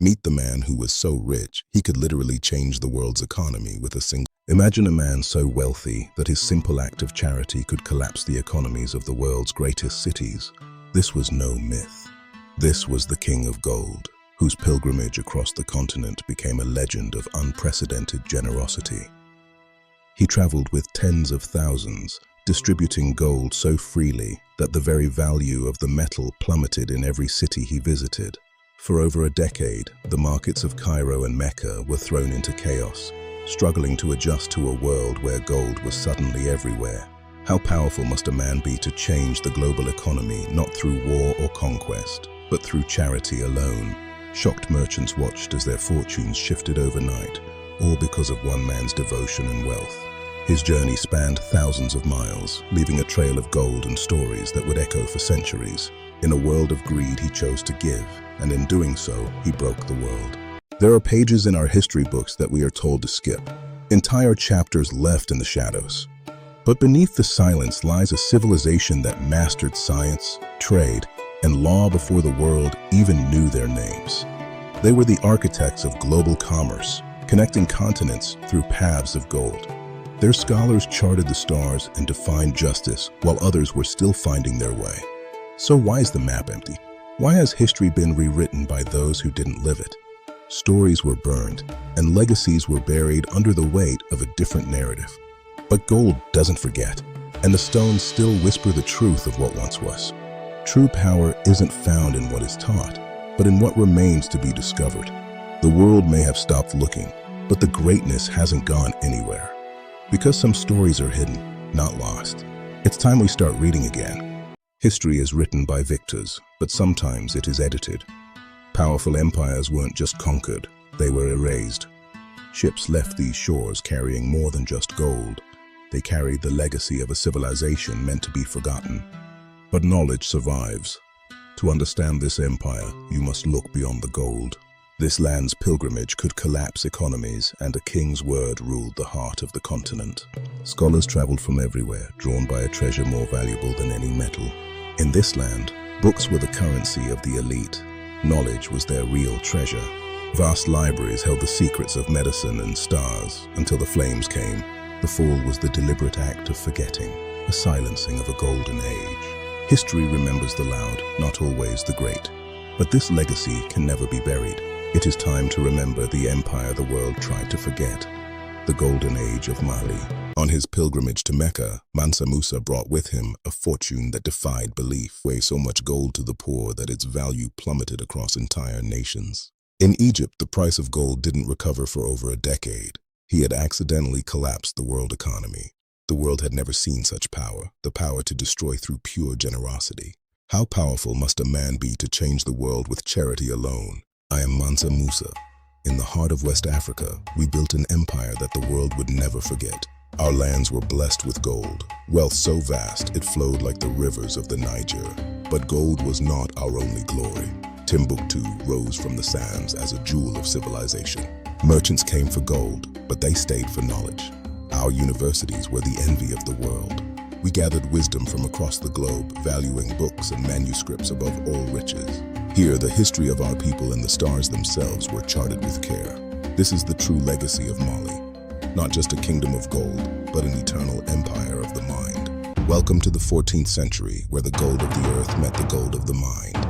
Meet the man who was so rich, he could literally change the world's economy with a single. Imagine a man so wealthy that his simple act of charity could collapse the economies of the world's greatest cities. This was no myth. This was the King of Gold, whose pilgrimage across the continent became a legend of unprecedented generosity. He traveled with tens of thousands, distributing gold so freely that the very value of the metal plummeted in every city he visited. For over a decade, the markets of Cairo and Mecca were thrown into chaos, struggling to adjust to a world where gold was suddenly everywhere. How powerful must a man be to change the global economy, not through war or conquest, but through charity alone? Shocked merchants watched as their fortunes shifted overnight, all because of one man's devotion and wealth. His journey spanned thousands of miles, leaving a trail of gold and stories that would echo for centuries. In a world of greed, he chose to give, and in doing so, he broke the world. There are pages in our history books that we are told to skip, entire chapters left in the shadows. But beneath the silence lies a civilization that mastered science, trade, and law before the world even knew their names. They were the architects of global commerce, connecting continents through paths of gold. Their scholars charted the stars and defined justice while others were still finding their way. So why is the map empty? Why has history been rewritten by those who didn't live it? Stories were burned, and legacies were buried under the weight of a different narrative. But gold doesn't forget, and the stones still whisper the truth of what once was. True power isn't found in what is taught, but in what remains to be discovered. The world may have stopped looking, but the greatness hasn't gone anywhere. Because some stories are hidden, not lost. It's time we start reading again. History is written by victors, but sometimes it is edited. Powerful empires weren't just conquered, they were erased. Ships left these shores carrying more than just gold. They carried the legacy of a civilization meant to be forgotten. But knowledge survives. To understand this empire, you must look beyond the gold. This land's pilgrimage could collapse economies, and a king's word ruled the heart of the continent. Scholars traveled from everywhere, drawn by a treasure more valuable than any metal. In this land, books were the currency of the elite. Knowledge was their real treasure. Vast libraries held the secrets of medicine and stars until the flames came. The fall was the deliberate act of forgetting, a silencing of a golden age. History remembers the loud, not always the great. But this legacy can never be buried. It is time to remember the empire the world tried to forget, the golden age of Mali. On his pilgrimage to Mecca, Mansa Musa brought with him a fortune that defied belief, weighing so much gold to the poor that its value plummeted across entire nations. In Egypt, the price of gold didn't recover for over a decade. He had accidentally collapsed the world economy. The world had never seen such power, the power to destroy through pure generosity. How powerful must a man be to change the world with charity alone? I am Mansa Musa. In the heart of West Africa, we built an empire that the world would never forget. Our lands were blessed with gold, wealth so vast it flowed like the rivers of the Niger. But gold was not our only glory. Timbuktu rose from the sands as a jewel of civilization. Merchants came for gold, but they stayed for knowledge. Our universities were the envy of the world. We gathered wisdom from across the globe, valuing books and manuscripts above all riches. Here, the history of our people and the stars themselves were charted with care. This is the true legacy of Mali. Not just a kingdom of gold, but an eternal empire of the mind. Welcome to the 14th century, where the gold of the earth met the gold of the mind.